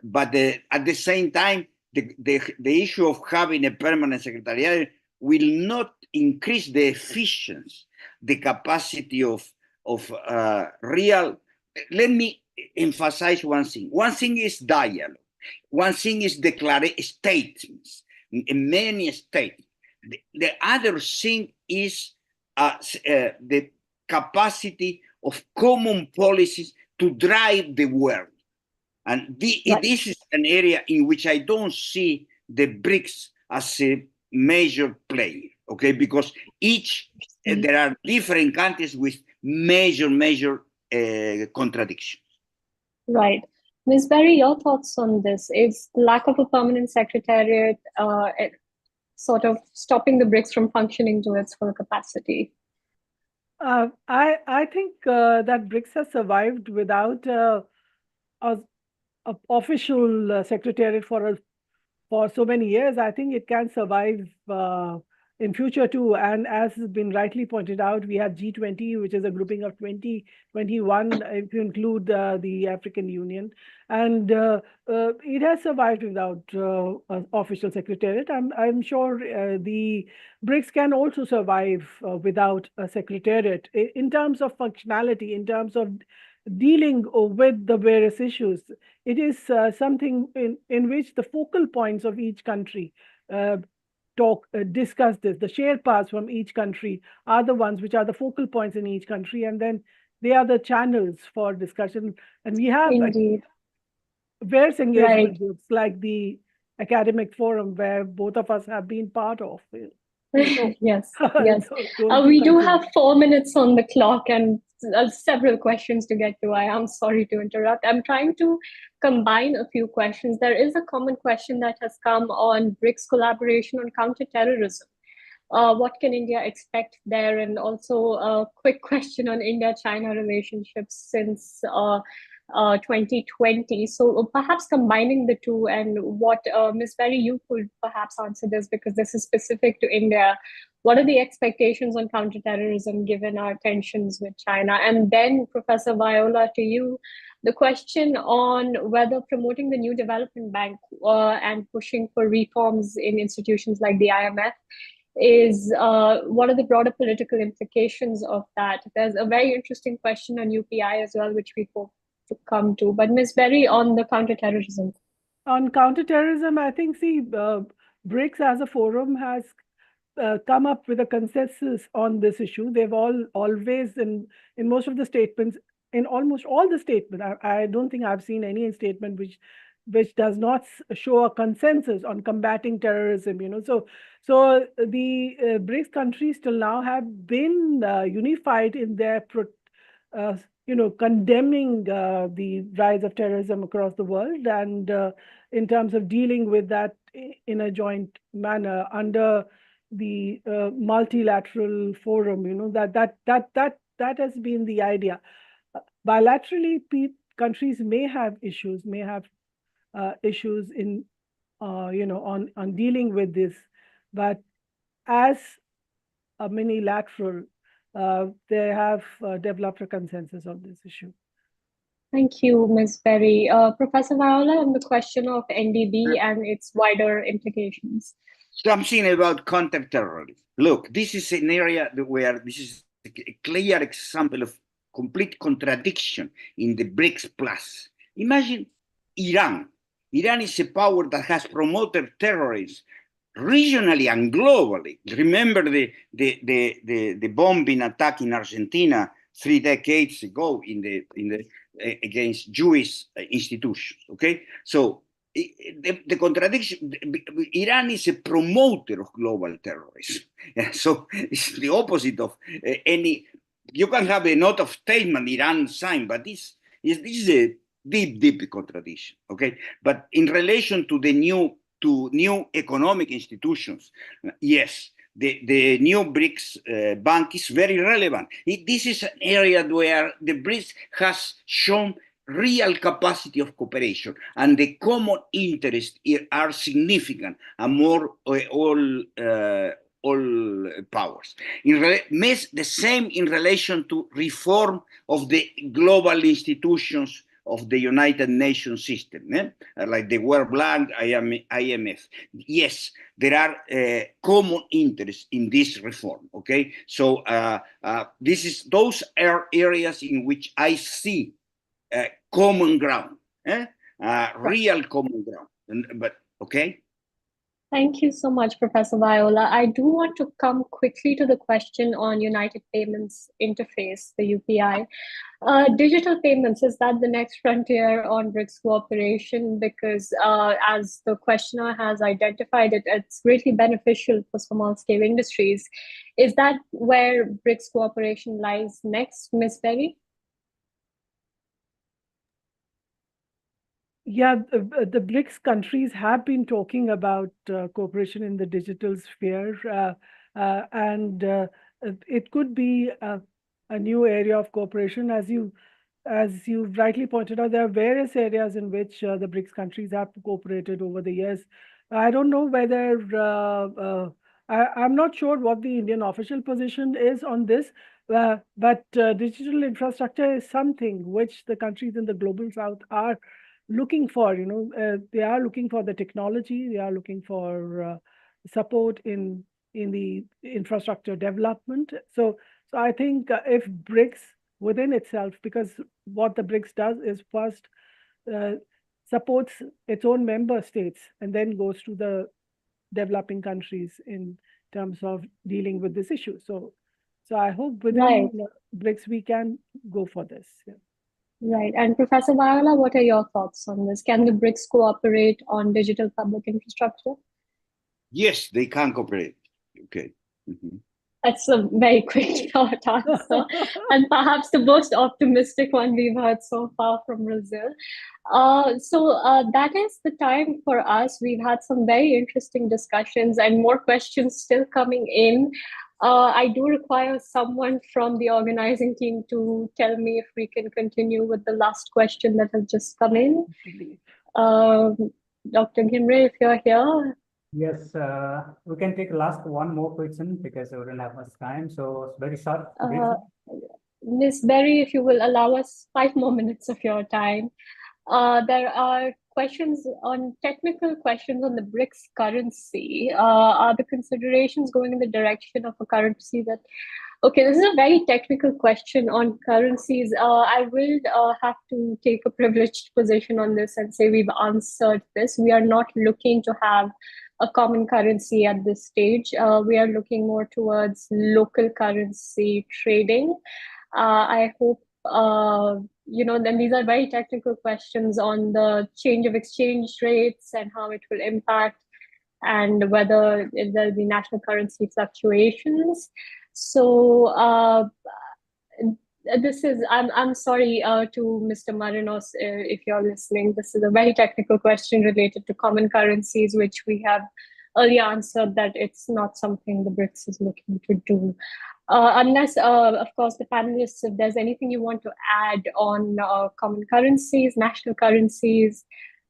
but at the same time, the issue of having a permanent secretariat will not increase the efficiency, the capacity of real. Let me emphasize one thing. One thing is dialogue. One thing is statements, many statements. The other thing is the capacity of common policies to drive the world. And this is an area in which I don't see the BRICS as a major player, okay? Because there are different countries with major contradictions. Right. Ms. Berry, your thoughts on this? Is the lack of a permanent secretariat sort of stopping the BRICS from functioning to its full capacity? I think that BRICS has survived without an official secretariat for so many years. I think it can survive in future too. And as has been rightly pointed out, we have G20, which is a grouping of 21, if you include the African Union. And it has survived without an official secretariat. I'm sure the BRICS can also survive without a secretariat in terms of functionality, in terms of dealing with the various issues. It is something in which the focal points of each country discuss this. The Sherpas from each country are the ones which are the focal points in each country, and then they are the channels for discussion. And we have various engagement groups like the Academic Forum, where both of us have been part of. So, yes. We do have 4 minutes on the clock and several questions to get to. I am sorry to interrupt. I'm trying to combine a few questions. There is a common question that has come on BRICS collaboration on counterterrorism. What can India expect there? And also a quick question on India-China relationships since 2020. So perhaps combining the two, and what Ms. Berry, you could perhaps answer this because this is specific to India. What are the expectations on counterterrorism given our tensions with China? And then Professor Viola, to you, the question on whether promoting the new development bank and pushing for reforms in institutions like the IMF is what are the broader political implications of that? There's a very interesting question on UPI as well, which we hope to come to. But Ms. Berry, on the counterterrorism. On counterterrorism, I think BRICS as a forum has come up with a consensus on this issue. They've always, in most of the statements, in almost all the statements, I don't think I've seen any statement which does not show a consensus on combating terrorism. So the BRICS countries till now have been unified in their condemning the rise of terrorism across the world, and in terms of dealing with that in a joint manner under the multilateral forum. That has been the idea. Bilaterally, countries may have issues in on dealing with this, but as a minilateral, they have developed a consensus on this issue. Thank you, Ms. Berry. Professor Viola, on the question of NDB and its wider implications. Something about counterterrorism. Look, this is an area where this is a clear example of complete contradiction in the BRICS Plus. Imagine Iran. Iran is a power that has promoted terrorism regionally and globally. Remember the bombing attack in Argentina 3 decades ago against Jewish institutions. Okay, so the contradiction, Iran is a promoter of global terrorism. So it's the opposite of any, you can have a note of statement Iran signed, but this is a deep contradiction, okay? But in relation to the new economic institutions, yes, the new BRICS bank is very relevant. This is an area where the BRICS has shown real capacity of cooperation, and the common interests are significant among all powers. The same in relation to reform of the global institutions of the United Nations system, like the World Bank, IMF. Yes, there are common interests in this reform, okay? So those are areas in which I see common ground, real common ground. But okay. Thank you so much, Professor Viola. I do want to come quickly to the question on United Payments Interface, the UPI. Digital payments, is that the next frontier on BRICS cooperation? Because as the questioner has identified it, it's greatly beneficial for small-scale industries. Is that where BRICS cooperation lies next, Ms. Berry? Yeah, the BRICS countries have been talking about cooperation in the digital sphere, and it could be a new area of cooperation. As you rightly pointed out, there are various areas in which the BRICS countries have cooperated over the years. I don't know whether I'm not sure what the Indian official position is on this, but digital infrastructure is something which the countries in the global south are looking for. They are looking for the technology, they are looking for support in the infrastructure development. So I think if BRICS within itself, because what the BRICS does is first supports its own member states and then goes to the developing countries in terms of dealing with this issue. So I hope within BRICS we can go for this. Yeah. Right. And Professor Viola, what are your thoughts on this? Can the BRICS cooperate on digital public infrastructure? Yes, they can cooperate. Okay. Mm-hmm. That's a very quick short answer, and perhaps the most optimistic one we've heard so far from Brazil. So that is the time for us. We've had some very interesting discussions and more questions still coming in. I do require someone from the organizing team to tell me if we can continue with the last question that has just come in. Dr. Gimre, if you're here. Yes, we can take last one more question because we don't have much time. So it's very short. Ms. Berry, if you will allow us 5 more minutes of your time. There are questions on technical questions on the BRICS currency. Are the considerations going in the direction of a currency that, okay, this is a very technical question on currencies. I will have to take a privileged position on this and say we've answered this. We are not looking to have a common currency at this stage. We are looking more towards local currency trading. I hope, then these are very technical questions on the change of exchange rates and how it will impact and whether there'll be national currency fluctuations. So this is, I'm sorry to Mr. Marinos, if you're listening, this is a very technical question related to common currencies, which we have earlier answered that it's not something the BRICS is looking to do. Unless, of course, the panelists, if there's anything you want to add on common currencies, national currencies,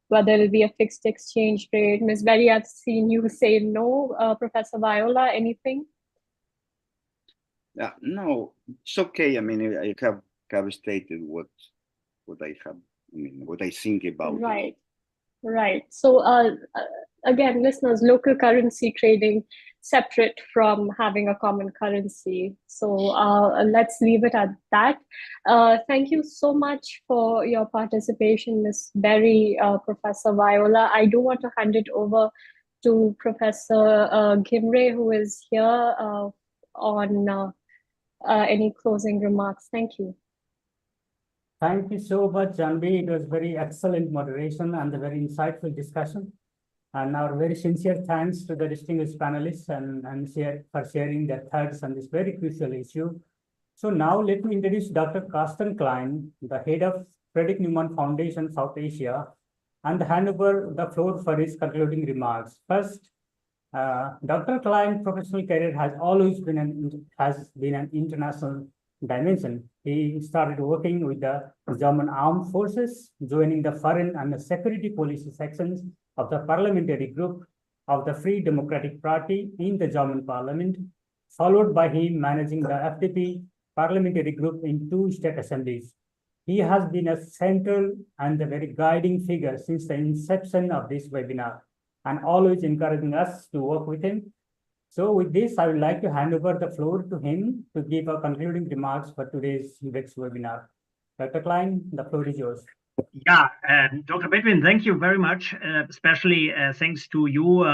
whether it'll be a fixed exchange rate. Ms. Berry, I've seen you say no. Professor Viola, anything? No, it's okay. I mean, I have stated what I have. I mean, what I think about. Right, right. So again, listeners, local currency trading separate from having a common currency. So let's leave it at that. Thank you so much for your participation, Ms. Berry, Professor Viola. I do want to hand it over to Professor Gimre, who is here on any closing remarks. Thank you. Thank you so much, Janvi. It was very excellent moderation and a very insightful discussion. And our very sincere thanks to the distinguished panelists for sharing their thoughts on this very crucial issue. So now let me introduce Dr. Carsten Klein, the head of Friedrich-Naumann Foundation South Asia, and hand over the floor for his concluding remarks. First, Dr. Klein's professional career has always been an international dimension. He started working with the German armed forces, joining the foreign and the security policy sections of the parliamentary group of the Free Democratic Party in the German parliament, followed by him managing the FDP parliamentary group in 2 state assemblies. He has been a central and a very guiding figure since the inception of this webinar, and always encouraging us to work with him. So with this, I would like to hand over the floor to him to give a concluding remarks for today's BRICS webinar. Dr. Klein, the floor is yours. Yeah, Dr. Bedwin, thank you very much, especially thanks to you,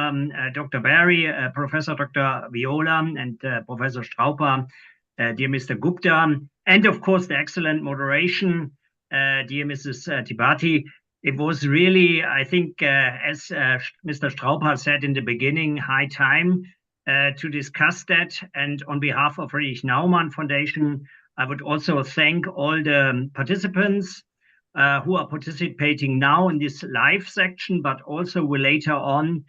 Dr. Barry, Professor Dr. Viola, and Professor Strauper, dear Mr. Gupta, and of course the excellent moderation, dear Mrs. Tibati. It was really, I think, as Mr. Strauper said in the beginning, high time to discuss that. And on behalf of Friedrich-Naumann Foundation, I would also thank all the participants who are participating now in this live section, but also will later on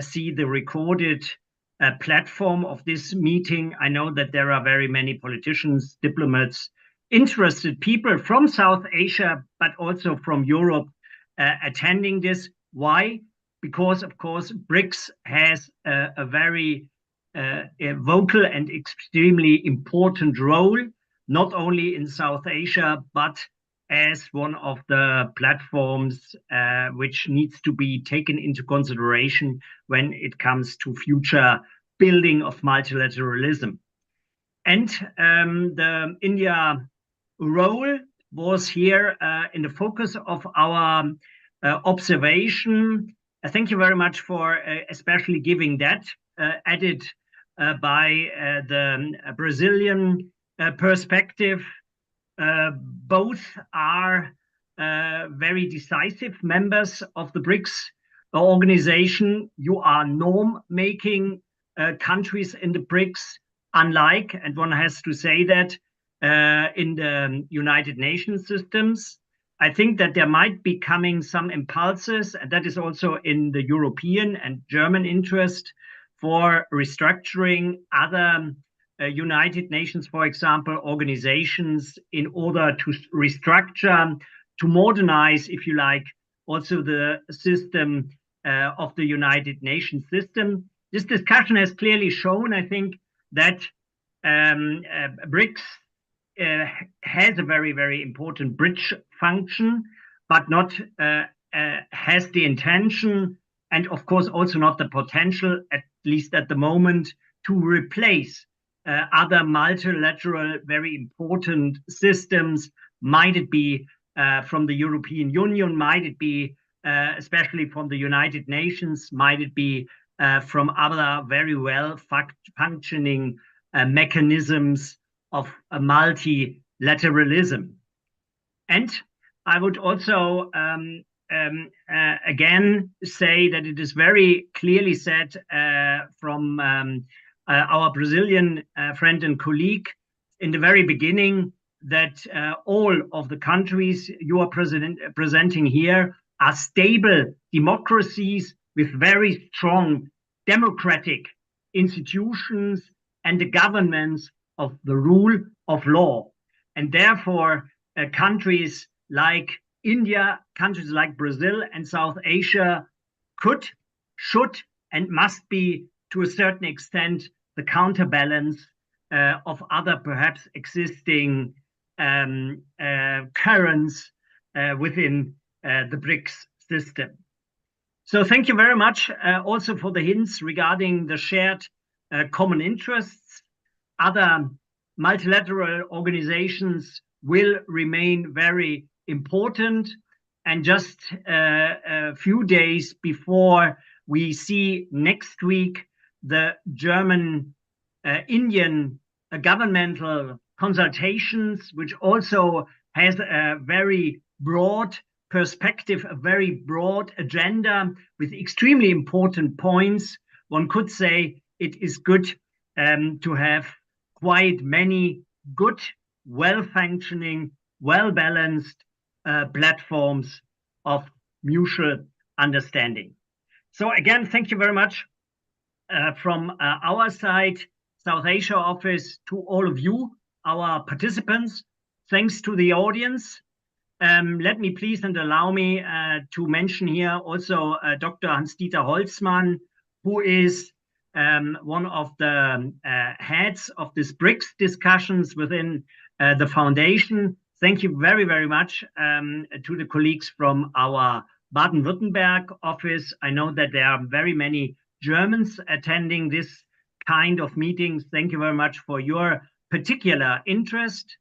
see the recorded platform of this meeting. I know that there are very many politicians, diplomats, interested people from South Asia, but also from Europe attending this. Why? Because, of course, BRICS has a very vocal and extremely important role, not only in South Asia, but as one of the platforms which needs to be taken into consideration when it comes to future building of multilateralism. And the India role was here in the focus of our observation. Thank you very much for especially giving that added by the Brazilian perspective. Both are very decisive members of the BRICS organization. You are norm-making countries in the BRICS, unlike, and one has to say that, in the United Nations systems. I think that there might be coming some impulses, and that is also in the European and German interest, for restructuring other United Nations, for example, organizations, in order to restructure, to modernize, if you like, also the system of the United Nations system. This discussion has clearly shown, I think, that BRICS has a very, very important bridge function, but not has the intention, and of course also not the potential, at least at the moment, to replace other multilateral, very important systems. Might it be from the European Union, might it be especially from the United Nations, might it be from other very well functioning mechanisms of multilateralism. And I would also again say that it is very clearly said from our Brazilian friend and colleague in the very beginning that all of the countries you are presenting here are stable democracies with very strong democratic institutions and the governments of the rule of law. And therefore, countries like India, countries like Brazil and South Asia could, should, and must be, to a certain extent, the counterbalance of other perhaps existing currents within the BRICS system. So thank you very much also for the hints regarding the shared common interests. Other multilateral organizations will remain very important. And just a few days before we see next week the German-Indian governmental consultations, which also has a very broad perspective, a very broad agenda with extremely important points. One could say it is good to have quite many good, well-functioning, well-balanced platforms of mutual understanding. So again, thank you very much from our side, South Asia office, to all of you, our participants. Thanks to the audience. Let me please and allow me to mention here also Dr. Hans-Dieter Holzmann, who is one of the heads of this BRICS discussions within the foundation. Thank you very, very much to the colleagues from our Baden-Württemberg office. I know that there are very many Germans attending this kind of meetings. Thank you very much for your particular interest.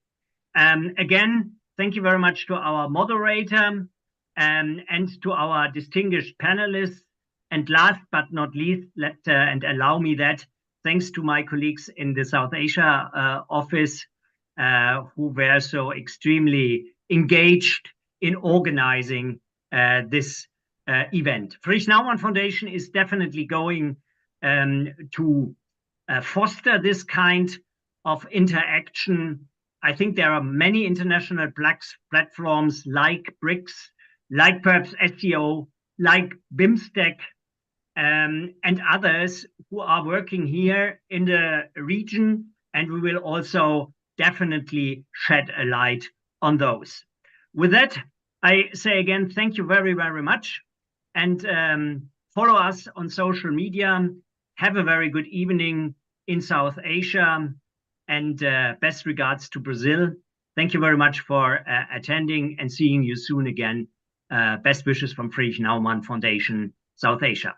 Again, thank you very much to our moderator and to our distinguished panelists. And last but not least, and allow me that, thanks to my colleagues in the South Asia office who were so extremely engaged in organizing this event. Friedrich-Naumann Foundation is definitely going to foster this kind of interaction. I think there are many international platforms like BRICS, like perhaps SCO, like BIMSTEC, and others who are working here in the region, and we will also definitely shed a light on those. With that, I say again, thank you very, very much, and follow us on social media. Have a very good evening in South Asia, and best regards to Brazil. Thank you very much for attending, and seeing you soon again. Best wishes from Friedrich-Naumann Foundation, South Asia.